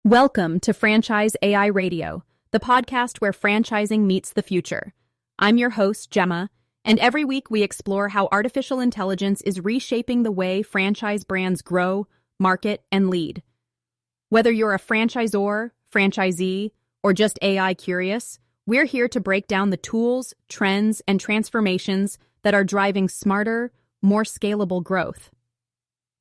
Welcome to Franchise AI Radio, the podcast where franchising meets the future. I'm your host, Gemma, and every week we explore how artificial intelligence is reshaping the way franchise brands grow, market, and lead. Whether you're a franchisor, franchisee, or just AI curious, we're here to break down the tools, trends, and transformations that are driving smarter, more scalable growth.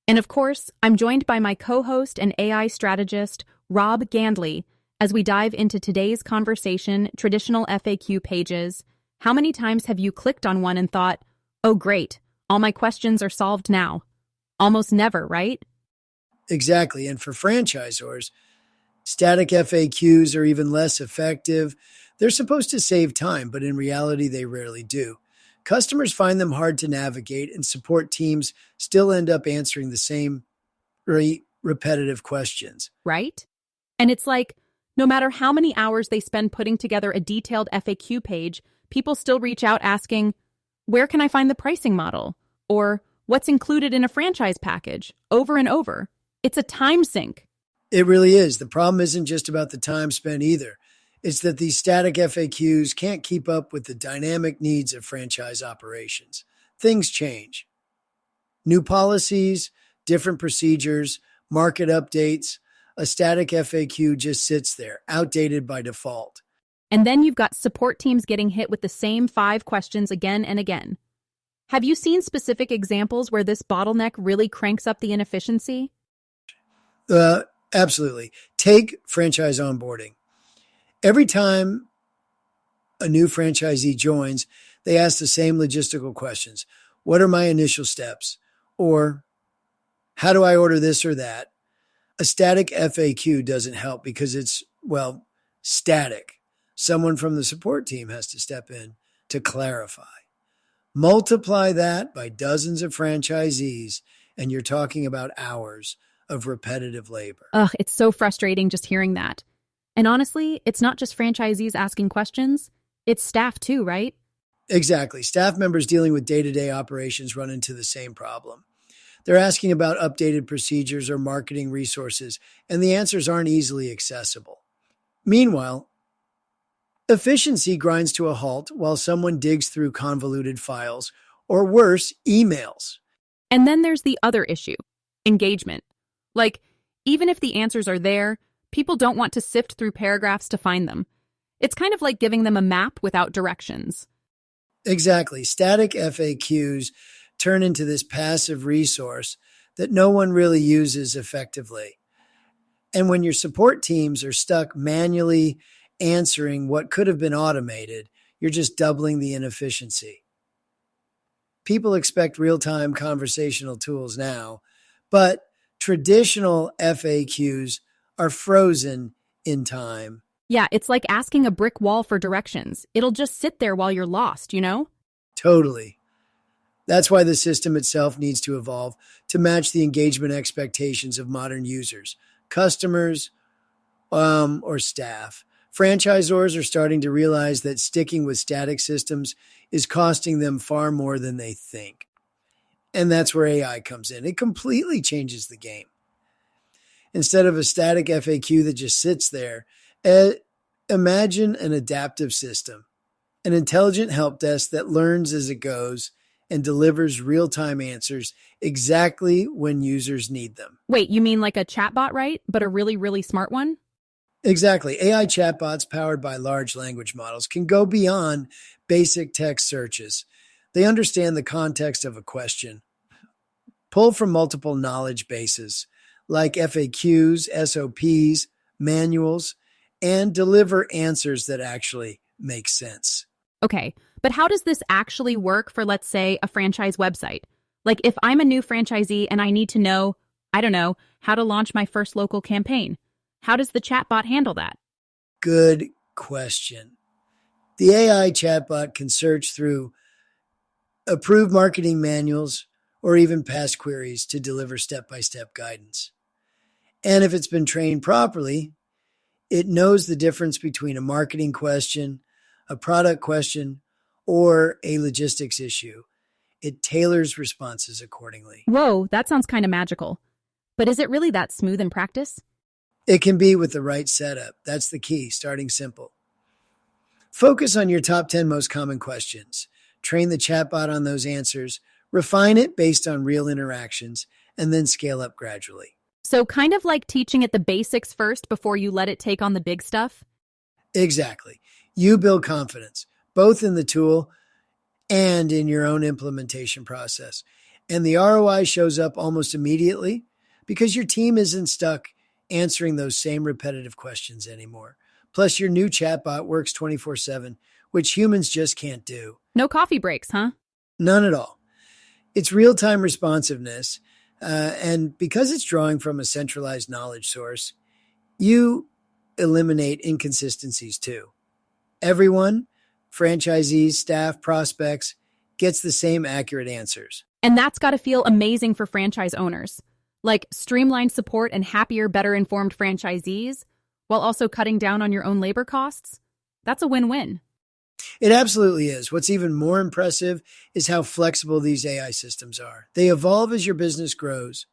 And of course, I'm joined by my co-host and AI strategist, Rob Gandley, as we dive into today's conversation, traditional FAQ pages. How many times have you clicked on one and thought, oh great, all my questions are solved now? Almost never, right? Exactly. And for franchisors, static FAQs are even less effective. They're supposed to save time, but in reality, they rarely do. Customers find them hard to navigate, and support teams still end up answering the same repetitive questions. Right? And it's like, no matter how many hours they spend putting together a detailed FAQ page, people still reach out asking, where can I find the pricing model? Or what's included in a franchise package? Over and over. It's a time sink. It really is. The problem isn't just about the time spent either. It's that these static FAQs can't keep up with the dynamic needs of franchise operations. Things change. New policies, different procedures, market updates. A static FAQ just sits there, outdated by default. And then you've got support teams getting hit with the same 5 questions again and again. Have you seen specific examples where this bottleneck really cranks up the inefficiency? Absolutely. Take franchise onboarding. Every time a new franchisee joins, they ask the same logistical questions. What are my initial steps? Or how do I order this or that? A static FAQ doesn't help because it's, static. Someone from the support team has to step in to clarify. Multiply that by dozens of franchisees, and you're talking about hours of repetitive labor. Ugh, it's so frustrating just hearing that. And honestly, it's not just franchisees asking questions, it's staff too, right? Exactly. Staff members dealing with day-to-day operations run into the same problem. They're asking about updated procedures or marketing resources, and the answers aren't easily accessible. Meanwhile, efficiency grinds to a halt while someone digs through convoluted files, or worse, emails. And then there's the other issue, engagement. Like, even if the answers are there, people don't want to sift through paragraphs to find them. It's kind of like giving them a map without directions. Exactly. Static FAQs turn into this passive resource that no one really uses effectively. And when your support teams are stuck manually answering what could have been automated, you're just doubling the inefficiency. People expect real-time conversational tools now, but traditional FAQs are frozen in time. Yeah, it's like asking a brick wall for directions. It'll just sit there while you're lost, you know? Totally. That's why the system itself needs to evolve to match the engagement expectations of modern users, customers, or staff. Franchisors are starting to realize that sticking with static systems is costing them far more than they think. And that's where AI comes in. It completely changes the game. Instead of a static FAQ that just sits there, imagine an adaptive system, an intelligent help desk that learns as it goes and delivers real-time answers exactly when users need them. Wait, you mean like a chatbot, right? But a really, really smart one? Exactly. AI chatbots powered by large language models can go beyond basic text searches. They understand the context of a question, pull from multiple knowledge bases like FAQs, SOPs, manuals, and deliver answers that actually make sense. Okay, but how does this actually work for, let's say, a franchise website? Like if I'm a new franchisee and I need to know, how to launch my first local campaign, how does the chatbot handle that? Good question. The AI chatbot can search through approved marketing manuals or even past queries to deliver step-by-step guidance. And if it's been trained properly, it knows the difference between a marketing question, a product question, or a logistics issue. It tailors responses accordingly. Whoa, that sounds kind of magical. But is it really that smooth in practice? It can be with the right setup. That's the key, starting simple. Focus on your top 10 most common questions. Train the chatbot on those answers. Refine it based on real interactions, and then scale up gradually. So kind of like teaching it the basics first before you let it take on the big stuff? Exactly. You build confidence, both in the tool and in your own implementation process. And the ROI shows up almost immediately because your team isn't stuck answering those same repetitive questions anymore. Plus, your new chatbot works 24/7, which humans just can't do. No coffee breaks, huh? None at all. It's real-time responsiveness, and because it's drawing from a centralized knowledge source, you eliminate inconsistencies too. Everyone, franchisees, staff, prospects, gets the same accurate answers. And that's got to feel amazing for franchise owners. Like streamlined support and happier, better informed franchisees, while also cutting down on your own labor costs. That's a win-win. It absolutely is. What's even more impressive is how flexible these AI systems are. They evolve as your business grows.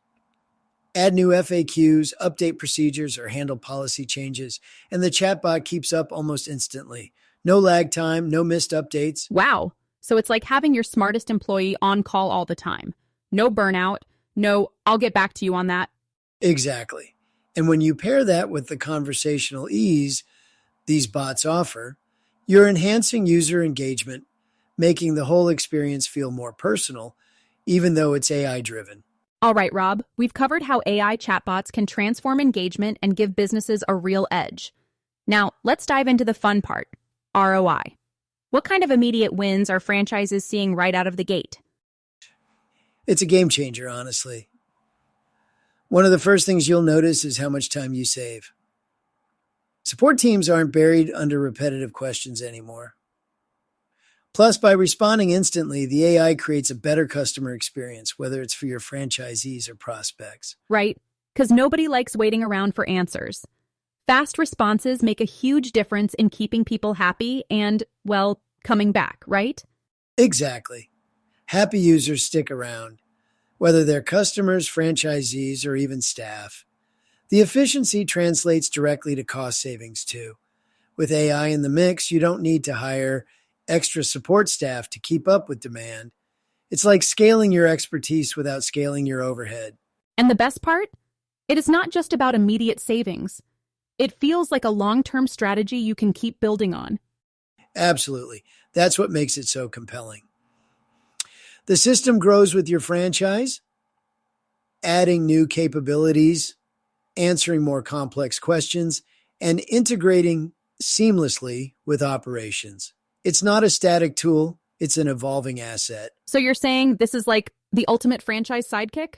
Add new FAQs, update procedures, or handle policy changes, and the chatbot keeps up almost instantly. No lag time, no missed updates. Wow. So it's like having your smartest employee on call all the time. No burnout. No, I'll get back to you on that. Exactly. And when you pair that with the conversational ease these bots offer, you're enhancing user engagement, making the whole experience feel more personal, even though it's AI driven. All right, Rob, we've covered how AI chatbots can transform engagement and give businesses a real edge. Now, let's dive into the fun part, ROI. What kind of immediate wins are franchises seeing right out of the gate? It's a game changer, honestly. One of the first things you'll notice is how much time you save. Support teams aren't buried under repetitive questions anymore. Plus, by responding instantly, the AI creates a better customer experience, whether it's for your franchisees or prospects. Right, because nobody likes waiting around for answers. Fast responses make a huge difference in keeping people happy and, well, coming back, right? Exactly. Happy users stick around, whether they're customers, franchisees, or even staff. The efficiency translates directly to cost savings too. With AI in the mix, you don't need to hire extra support staff to keep up with demand. It's like scaling your expertise without scaling your overhead. And the best part? It is not just about immediate savings. It feels like a long-term strategy you can keep building on. Absolutely. That's what makes it so compelling. The system grows with your franchise, adding new capabilities, answering more complex questions, and integrating seamlessly with operations. It's not a static tool, it's an evolving asset. So you're saying this is like the ultimate franchise sidekick?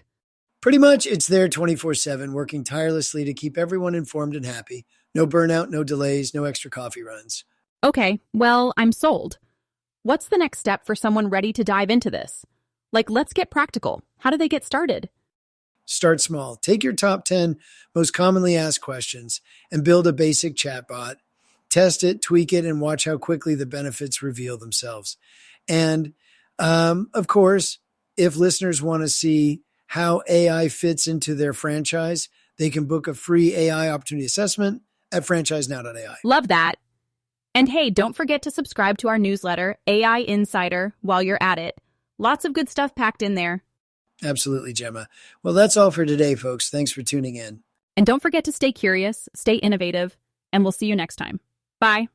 Pretty much, it's there 24/7, working tirelessly to keep everyone informed and happy. No burnout, no delays, no extra coffee runs. Okay, well, I'm sold. What's the next step for someone ready to dive into this? Like, let's get practical. How do they get started? Start small. Take your top 10 most commonly asked questions and build a basic chatbot. Test it, tweak it, and watch how quickly the benefits reveal themselves. And of course, if listeners want to see how AI fits into their franchise, they can book a free AI opportunity assessment at franchisenow.ai. Love that. And hey, don't forget to subscribe to our newsletter, AI Insider, while you're at it. Lots of good stuff packed in there. Absolutely, Gemma. Well, that's all for today, folks. Thanks for tuning in. And don't forget to stay curious, stay innovative, and we'll see you next time. Bye.